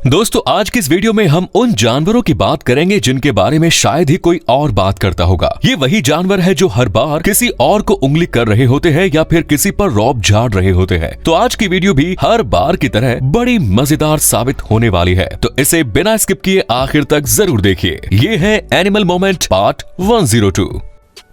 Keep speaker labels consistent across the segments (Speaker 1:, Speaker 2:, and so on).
Speaker 1: दोस्तों आज की इस वीडियो में हम उन जानवरों की बात करेंगे जिनके बारे में शायद ही कोई और बात करता होगा। ये वही जानवर है जो हर बार किसी और को उंगली कर रहे होते हैं या फिर किसी पर रौब झाड़ रहे होते हैं। तो आज की वीडियो भी हर बार की तरह बड़ी मजेदार साबित होने वाली है, तो इसे बिना स्किप किए आखिर तक जरूर देखिए। ये है एनिमल मोमेंट पार्ट 102।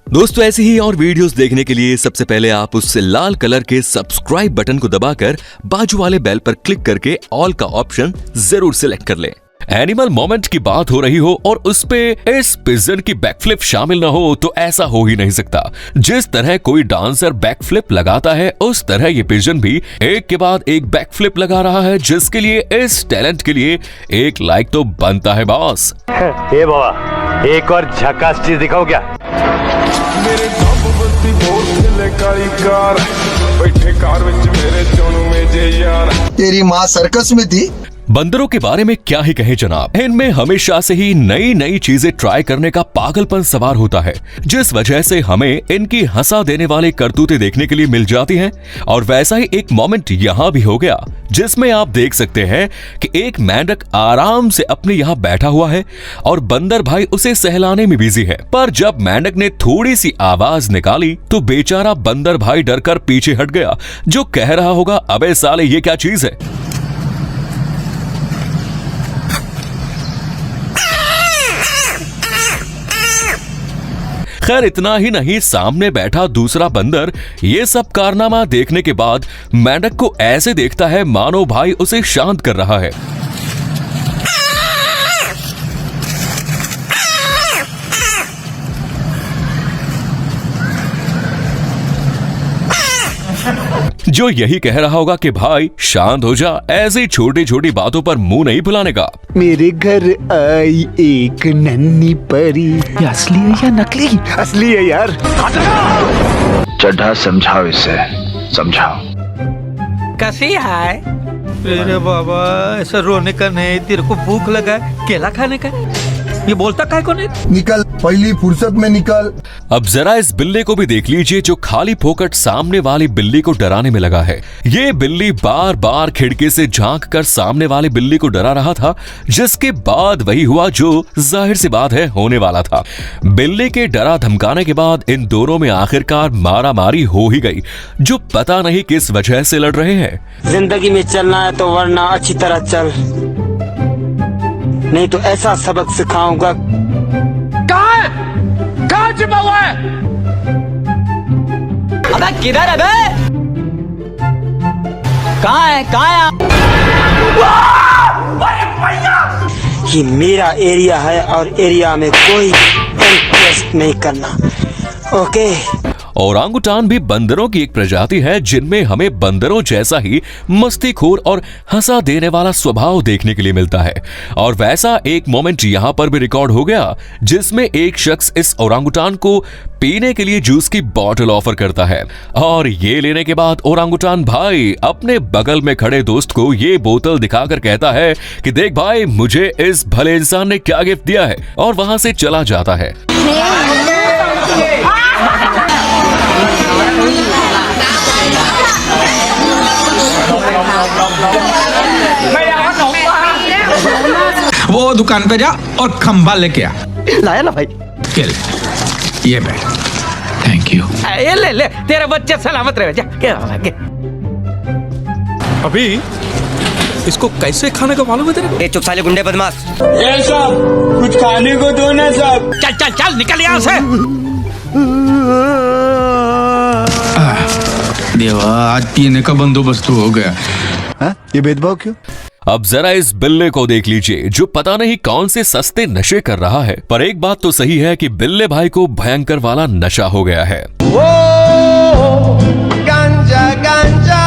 Speaker 1: दोस्तों ऐसी ही और वीडियोस देखने के लिए सबसे पहले आप उस लाल कलर के सब्सक्राइब बटन को दबाकर बाजू वाले बेल पर क्लिक करके ऑल का ऑप्शन जरूर सिलेक्ट कर लें। एनिमल मोमेंट की बात हो रही हो और उस पे इस पिजन की बैकफ्लिप शामिल न हो तो ऐसा हो ही नहीं सकता। जिस तरह कोई डांसर बैकफ्लिप लगाता है उस तरह ये पिजन भी एक के बाद एक बैकफ्लिप लगा रहा है, जिसके लिए इस टैलेंट के लिए एक लाइक तो बनता है बॉस।
Speaker 2: ए बाबा एक और झकास चीज दिखाओ क्या?
Speaker 3: मेरे बत्ती बोल काली कार बैठे कार विच मेरे चोनू में जे यार।
Speaker 4: तेरी माँ सर्कस में थी।
Speaker 1: बंदरों के बारे में क्या ही कहे जनाब, इनमें हमेशा से ही नई नई चीजें ट्राई करने का पागलपन सवार होता है, जिस वजह से हमें इनकी हंसा देने वाली करतूतें देखने के लिए मिल जाती हैं। और वैसा ही एक मोमेंट यहाँ भी हो गया, जिसमें आप देख सकते हैं कि एक मेंढक आराम से अपने यहाँ बैठा हुआ है और बंदर भाई उसे सहलाने में बिजी है। पर जब मेंढक ने थोड़ी सी आवाज निकाली तो बेचारा बंदर भाई डरकर पीछे हट गया, जो कह रहा होगा अबे साले ये क्या चीज है। खैर इतना ही नहीं, सामने बैठा दूसरा बंदर ये सब कारनामा देखने के बाद मेंढक को ऐसे देखता है मानो भाई उसे शांत कर रहा है। जो यही कह रहा होगा कि भाई शांत हो जा, ऐसी छोटी छोटी बातों पर मुंह नहीं फुलाने का।
Speaker 5: मेरे घर आई एक नन्ही परी। ये असली है या नकली? असली है यार।
Speaker 6: चड्ढा समझाओ इसे, समझाओ।
Speaker 7: कैसी है? अरे बाबा ऐसा रोने का नहीं, तेरे को भूख लगा है, केला खाने का। ये बोलता काहे को नहीं?
Speaker 4: निकल पहली फुर्सत में निकल।
Speaker 1: अब जरा इस बिल्ले को भी देख लीजिए जो खाली फोकट सामने वाली बिल्ली को डराने में लगा है। ये बिल्ली बार बार खिड़की से झांक कर सामने वाली बिल्ली को डरा रहा था, जिसके बाद वही हुआ जो जाहिर सी बात है होने वाला था। बिल्ली के डरा धमकाने के बाद इन दोनों में आखिरकार मारा मारी हो ही गई, जो पता नहीं किस वजह से लड़ रहे हैं।
Speaker 8: जिंदगी में चलना है तो वरना अच्छी तरह चल, नहीं तो ऐसा सबक सिखाऊंगा।
Speaker 7: कहाँ छिपा हुआ है? अबे किधर है बे? कहाँ है?
Speaker 8: ये मेरा एरिया है और एरिया में कोई इंटरेस्ट नहीं करना, ओके?
Speaker 1: ओरांगुटान भी बंदरों की एक प्रजाति है जिनमें हमें बंदरों जैसा ही मस्तीखोर और हंसा देने वाला स्वभाव देखने के लिए मिलता है। और वैसा एक मोमेंट यहाँ पर भी रिकॉर्ड हो गया, जिसमें एक शख्स इस ओरांगुटान को पीने के लिए जूस की बोतल ऑफर करता है और ये लेने के बाद ओरांगुटान भाई अपने बगल में खड़े दोस्त को ये बोतल दिखाकर कहता है कि देख भाई मुझे इस भले इंसान ने क्या गिफ्ट दिया है, और वहां से चला जाता है।
Speaker 9: वो दुकान पे जा और खंबा लेके आ।
Speaker 5: लाया ना भाई?
Speaker 9: ये बैठ। Thank you.
Speaker 7: ये ले तेरे बच्चे सलामत रहे। जा क्या
Speaker 3: अभी इसको कैसे खाने का मालूम है तेरे को?
Speaker 8: चुप साले गुंडे बदमाश।
Speaker 2: ये सब कुछ खाने को दो ना सब।
Speaker 7: चल निकल यहाँ से।
Speaker 9: देवा आज पीने का बंदोबस्त हो गया।
Speaker 4: हाँ? ये भेदभाव क्यों?
Speaker 1: अब जरा इस बिल्ले को देख लीजिए जो पता नहीं कौन से सस्ते नशे कर रहा है, पर एक बात तो सही है कि बिल्ले भाई को भयंकर वाला नशा हो गया है।
Speaker 4: गांजा गांजा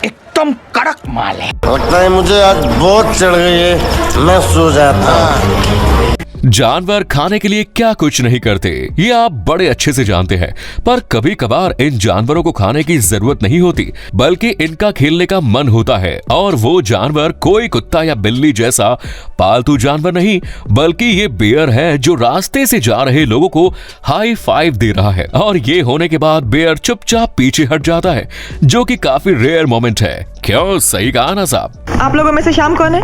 Speaker 7: एकदम कड़क माल है।
Speaker 2: लगता है मुझे आज बहुत चढ़ गई है, मैं सो जाता हूँ।
Speaker 1: जानवर खाने के लिए क्या कुछ नहीं करते ये आप बड़े अच्छे से जानते हैं, पर कभी कभार इन जानवरों को खाने की जरूरत नहीं होती, बल्कि इनका खेलने का मन होता है। और वो जानवर कोई कुत्ता या बिल्ली जैसा पालतू जानवर नहीं, बल्कि ये बेयर है जो रास्ते से जा रहे लोगों को हाई फाइव दे रहा है। और ये होने के बाद बेयर चुपचाप पीछे हट जाता है, जो कि काफी रेयर मोमेंट है। क्यों, सही कहा ना साहब?
Speaker 10: आप लोगों में से शाम कौन है?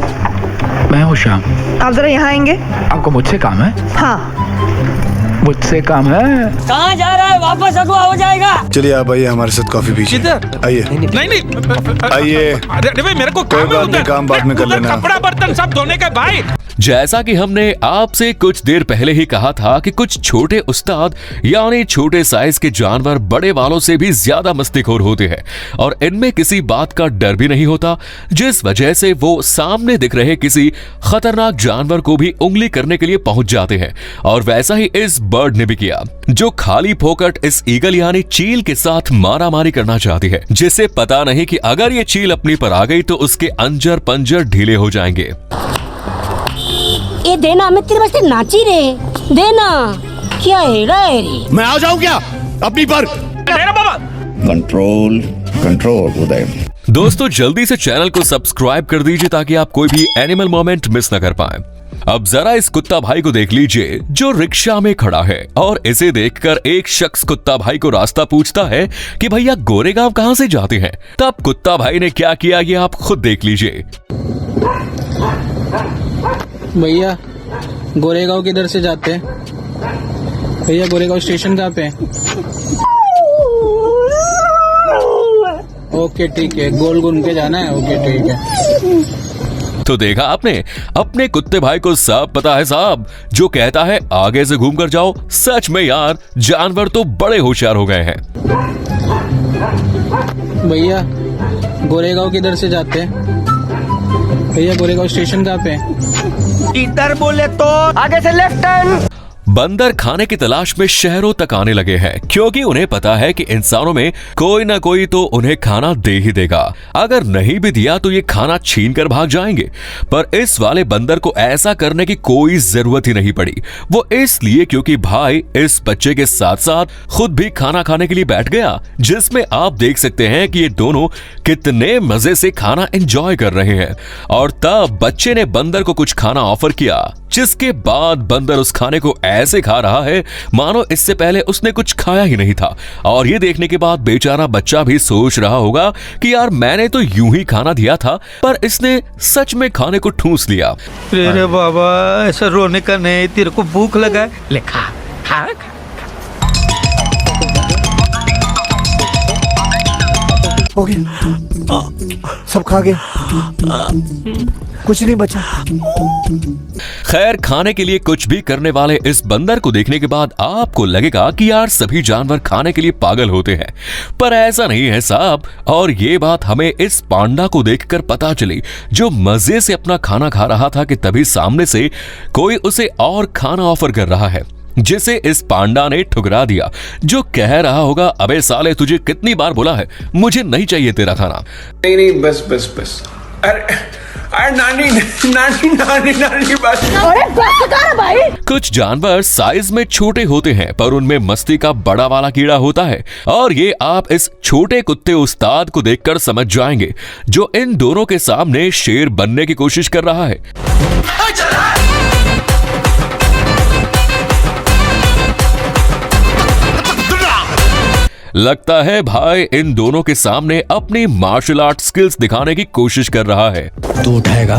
Speaker 5: मैं हूँ शाम।
Speaker 10: आप जरा यहाँ आएंगे।
Speaker 5: आपको मुझसे काम है?
Speaker 10: हाँ।
Speaker 5: मुझसे काम है।
Speaker 8: कहाँ जा रहा है? वापस अगवा हो जाएगा।
Speaker 4: चलिए आप आइए हमारे साथ कॉफी पीजिए। आइए
Speaker 9: नहीं
Speaker 4: आइए।
Speaker 9: अरे भाई मेरे को
Speaker 4: कोई बात नहीं, काम बाद में कर लेना।
Speaker 9: कपड़ा बर्तन सब धोने का भाई।
Speaker 1: जैसा कि हमने आपसे कुछ देर पहले ही कहा था कि कुछ छोटे उस्ताद यानी छोटे साइज के जानवर बड़े वालों से भी ज्यादा मस्तीखोर होते हैं और इनमें किसी बात का डर भी नहीं होता, जिस वजह से वो सामने दिख रहे किसी खतरनाक जानवर को भी उंगली करने के लिए पहुंच जाते हैं। और वैसा ही इस बर्ड ने भी किया, जो खाली फोकट इस ईगल यानी चील के साथ मारामारी करना चाहती है, जिसे पता नहीं कि अगर ये चील अपनी पर आ गई तो उसके अंजर पंजर ढीले हो जाएंगे।
Speaker 8: ये देना, मैं तेरे वास्ते नाची रे, देना। क्या है रे?
Speaker 4: मैं आ जाऊं क्या अपनी पर?
Speaker 9: बाबा
Speaker 4: कंट्रोल कंट्रोल उदय।
Speaker 1: दोस्तों जल्दी से चैनल को सब्सक्राइब कर दीजिए ताकि आप कोई भी एनिमल मोमेंट मिस न कर पाएं। अब जरा इस कुत्ता भाई को देख लीजिए जो रिक्शा में खड़ा है और इसे देखकर एक शख्स कुत्ता भाई को रास्ता पूछता है कि भैया गोरेगांव कहां से जाते हैं। तब कुत्ता भाई ने क्या किया ये आप खुद देख लीजिए।
Speaker 11: भैया गोरेगांव किधर से जाते हैं? भैया गोरेगांव स्टेशन कहाँ पे है? ओके ठीक है, गोल घूम के जाना है। ओके ठीक है।
Speaker 1: तो देखा आपने, अपने कुत्ते भाई को सब पता है साहब, जो कहता है आगे से घूम कर जाओ। सच में यार जानवर तो बड़े होशियार हो गए हैं।
Speaker 11: भैया गोरेगांव किधर से जाते हैं? भैया गोरेगांव स्टेशन कहाँ पे है?
Speaker 8: इधर बोले तो आगे से लेफ्ट टर्न।
Speaker 1: बंदर खाने की तलाश में शहरों तक आने लगे हैं, क्योंकि उन्हें पता है कि इंसानों में कोई ना कोई तो उन्हें खाना दे ही देगा। अगर नहीं भी दिया तो ये खाना छीन कर भाग जाएंगे। पर इस वाले बंदर को ऐसा करने की कोई जरूरत ही नहीं पड़ी। वो इसलिए क्योंकि भाई इस बच्चे के साथ साथ खुद भी खाना खाने के लिए बैठ गया, जिसमें आप देख सकते हैं कि ये दोनों कितने मजे से खाना एंजॉय कर रहे हैं। और तब बच्चे ने बंदर को कुछ खाना ऑफर किया, जिसके बाद बंदर उस खाने को ऐसे खा रहा है मानो इससे पहले उसने कुछ खाया ही नहीं था। और ये देखने के बाद बेचारा बच्चा भी सोच रहा होगा कि यार मैंने तो यूं ही खाना दिया था, पर इसने सच में खाने को ठूंस लिया।
Speaker 7: अरे बाबा ऐसा रोने का नहीं, तेरे को भूख लगा है, ले खा खा।
Speaker 4: हो गया, सब खा गए, कुछ नहीं बचा।
Speaker 1: खैर खाने के लिए कुछ भी करने वाले इस बंदर को देखने के बाद आपको लगेगा कि यार सभी जानवर खाने के लिए पागल होते हैं, पर ऐसा नहीं है साहब। और ये बात हमें इस पांडा को देखकर पता चली, जो मजे से अपना खाना खा रहा था कि तभी सामने से कोई उसे और खाना ऑफर कर रहा है, जिसे इस पांडा ने ठुकरा दिया, जो कह रहा होगा अबे साले तुझे कितनी बार बोला है मुझे नहीं चाहिए तेरा खाना।
Speaker 9: नहीं बस बस बस। अरे नानी नानी नानी नानी बस।
Speaker 8: अरे बस कर भाई।
Speaker 1: कुछ जानवर साइज में छोटे होते हैं पर उनमें मस्ती का बड़ा वाला कीड़ा होता है, और ये आप इस छोटे कुत्ते उस्ताद को देखकर समझ जाएंगे, जो इन दोनों के सामने शेर बनने की कोशिश कर रहा है। लगता है भाई इन दोनों के सामने अपनी मार्शल आर्ट स्किल्स दिखाने की कोशिश कर रहा है।
Speaker 5: तू उठाएगा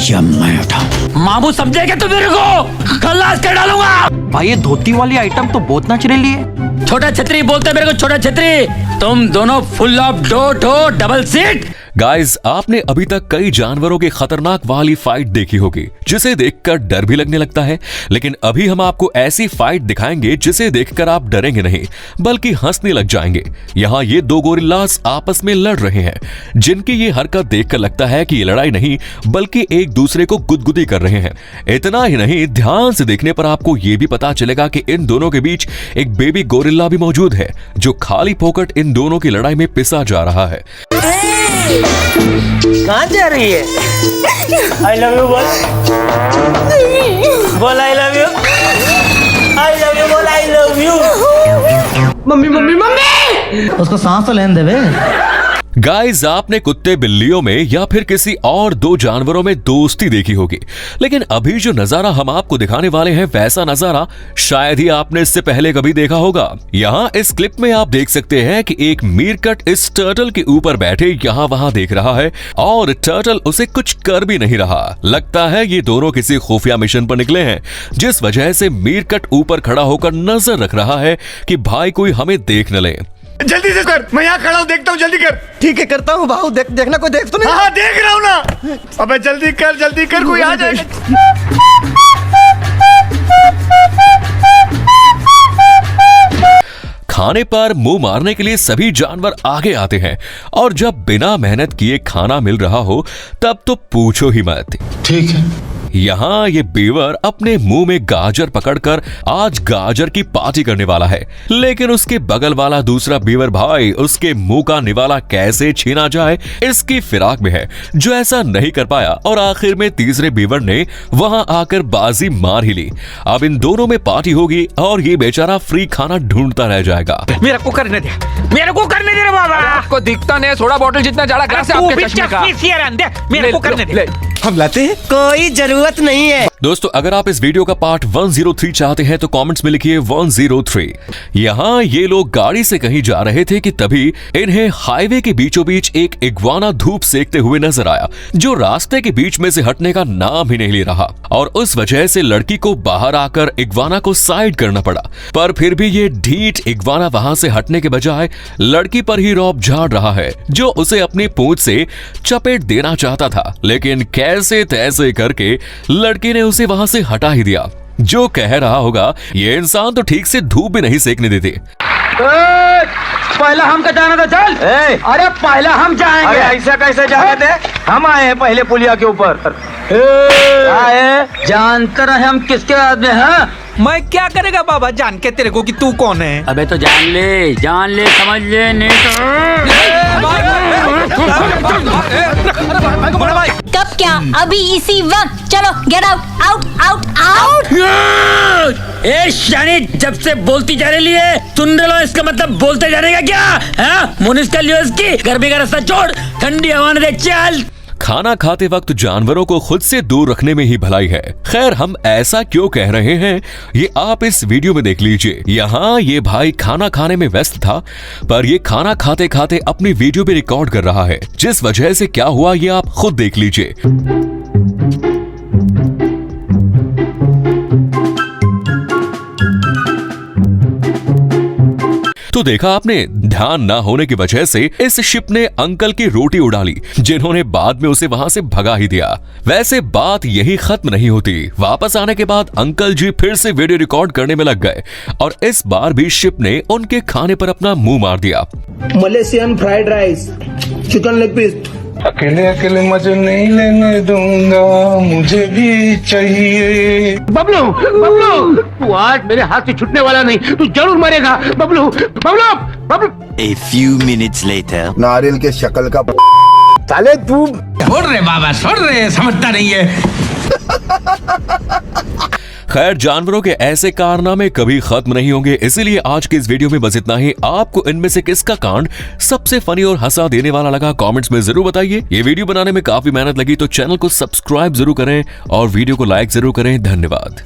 Speaker 5: या मैं उठाऊं?
Speaker 8: मामू समझेगा तो मेरे को खल्लास कर डालूंगा।
Speaker 11: भाई ये धोती वाली आइटम तो बहुत नेचुरली है।
Speaker 8: छोटा छतरी बोलते मेरे को, छोटा छतरी। तुम दोनों फुल ऑफ डोट हो, डबल सीट।
Speaker 1: गाइस आपने अभी तक कई जानवरों की खतरनाक वाली फाइट देखी होगी, जिसे देखकर डर भी लगने लगता है, लेकिन अभी हम आपको ऐसी फाइट दिखाएंगे जिसे देखकर आप डरेंगे नहीं बल्कि हंसने लग जाएंगे। यहाँ ये दो गोरिल्लास आपस में लड़ रहे हैं, जिनकी ये हरकत देखकर लगता है कि ये लड़ाई नहीं बल्कि एक दूसरे को गुदगुदी कर रहे हैं। इतना ही नहीं, ध्यान से देखने पर आपको ये भी पता चलेगा कि इन दोनों के बीच एक बेबी गोरिल्ला भी मौजूद है, जो खाली फोकट इन दोनों की लड़ाई में पिसा जा रहा है।
Speaker 8: कहाँ जा रही है? I love you बोल। बोल आई लव यू, बोल I love you. Mummy mummy mummy,
Speaker 11: उसको सांस तो लेने दे बे।
Speaker 1: गाइस, आपने कुत्ते बिल्लियों में या फिर किसी और दो जानवरों में दोस्ती देखी होगी, लेकिन अभी जो नजारा हम आपको दिखाने वाले हैं वैसा नजारा शायद ही आपने इससे पहले कभी देखा होगा। यहाँ इस क्लिप में आप देख सकते हैं कि एक मीरकट इस टर्टल के ऊपर बैठे यहाँ वहाँ देख रहा है और टर्टल उसे कुछ कर भी नहीं रहा। लगता है ये दोनों किसी खुफिया मिशन पर निकले हैं, जिस वजह से मीरकट ऊपर खड़ा होकर नजर रख रहा है कि भाई कोई हमें देख न ले।
Speaker 4: जल्दी से कर, मैं यहाँ खड़ा हूँ, देखता हूँ, जल्दी कर।
Speaker 5: ठीक है करता हूँ भाऊ, देखना कोई देख तो नहीं।
Speaker 4: हाँ देख रहा हूँ ना। अबे जल्दी कर कोई आ जाएगा।
Speaker 1: खाने पर मुंह मारने के लिए सभी जानवर आगे आते हैं और जब बिना मेहनत किए खाना मिल रहा हो तब तो पूछो ही मत।
Speaker 5: ठीक है।
Speaker 1: यहाँ ये बीवर अपने मुंह में गाजर पकड़कर आज गाजर की पार्टी करने वाला है, लेकिन उसके बगल वाला दूसरा बीवर भाई उसके मुंह का निवाला कैसे छीना जाए इसकी फिराक में है, जो ऐसा नहीं कर पाया और आखिर में तीसरे बीवर ने वहां आकर बाजी मार ही ली। अब इन दोनों में पार्टी होगी और ये बेचारा फ्री खाना ढूंढता रह जाएगा।
Speaker 7: मेरे को करने दे, मेरे को करने दे रे बाबा।
Speaker 9: आपको दिखता नहीं, सोडा बॉटल जितना जाड़ा ग्लास है आपके चश्मे का।
Speaker 7: मेरे को करने दे।
Speaker 5: हम लाते हैं,
Speaker 8: कोई जरूरत नहीं है।
Speaker 1: दोस्तों, अगर आप इस वीडियो का पार्ट 103 चाहते हैं तो कमेंट्स में लिखिए 103। यहाँ ये लोग गाड़ी से कहीं जा रहे थे कि तभी इन्हें हाईवे के बीचों बीच एक इग्वाना धूप सेकते हुए नजर आया, जो रास्ते के बीच में से हटने का नाम ही नहीं ले रहा और उस वजह से लड़की को बाहर आकर इग्वाना को साइड करना पड़ा। पर फिर भी ये ढीठ इग्वाना वहां से हटने के बजाय लड़की पर ही रौब झाड़ रहा है, जो उसे अपनी पूंछ से चपेट देना चाहता था, लेकिन कैसे तैसे करके लड़की ने उसे वहां से हटा ही दिया। जो कह रहा होगा ये इंसान तो ठीक से धूप भी नहीं सेकने देते।
Speaker 8: पहला हमका जाना था, चल। अरे पहला हम जाएंगे। अरे ऐसा कैसे जाने थे? हम आए हैं पहले पुलिया के ऊपर। आए जानते रहे हम किसके आदमी हैं?
Speaker 7: मैं क्या करेगा बाबा जान के तेरे को कि तू कौन है?
Speaker 8: अबे तो जान ले समझ ले, नहीं
Speaker 10: कब क्या? अभी इसी वक्त। चलो get out out out out.
Speaker 8: ए शानी, जब से बोलती जा रही है सुन रहे लो, इसका मतलब बोलते जाने का क्या? मुनिस का लियो इसकी, गर्मी का रास्ता छोड़, ठंडी हवा ने दे चल।
Speaker 1: खाना खाते वक्त जानवरों को खुद से दूर रखने में ही भलाई है। खैर, हम ऐसा क्यों कह रहे हैं ये आप इस वीडियो में देख लीजिए। यहाँ ये भाई खाना खाने में व्यस्त था, पर ये खाना खाते खाते अपनी वीडियो भी रिकॉर्ड कर रहा है, जिस वजह से क्या हुआ ये आप खुद देख लीजिए। तो देखा आपने, ध्यान ना होने की वजह से इस शिप ने अंकल की रोटी उड़ा ली, जिन्होंने बाद में उसे वहां से भगा ही दिया। वैसे बात यही खत्म नहीं होती। वापस आने के बाद अंकल जी फिर से वीडियो रिकॉर्ड करने में लग गए और इस बार भी शिप ने उनके खाने पर अपना मुंह मार दिया।
Speaker 8: Malaysian fried rice, chicken leg piece.
Speaker 3: अकेले अकेले मजे नहीं लेने दूंगा, मुझे भी चाहिए।
Speaker 8: बबलू बबलू, तू आज मेरे हाथ से छूटने वाला नहीं, तू जरूर मरेगा। Bablu Bablu Bablu.
Speaker 6: A few minutes later.
Speaker 4: नारियल के शक्ल का साले तू
Speaker 7: छोड़ रहे बाबा, छोड़ रहे, समझता नहीं है।
Speaker 1: खैर, जानवरों के ऐसे कारनामे कभी खत्म नहीं होंगे, इसीलिए आज के इस वीडियो में बस इतना ही। आपको इनमें से किसका कांड सबसे फनी और हंसा देने वाला लगा कमेंट्स में जरूर बताइए। ये वीडियो बनाने में काफी मेहनत लगी, तो चैनल को सब्सक्राइब जरूर करें और वीडियो को लाइक जरूर करें। धन्यवाद।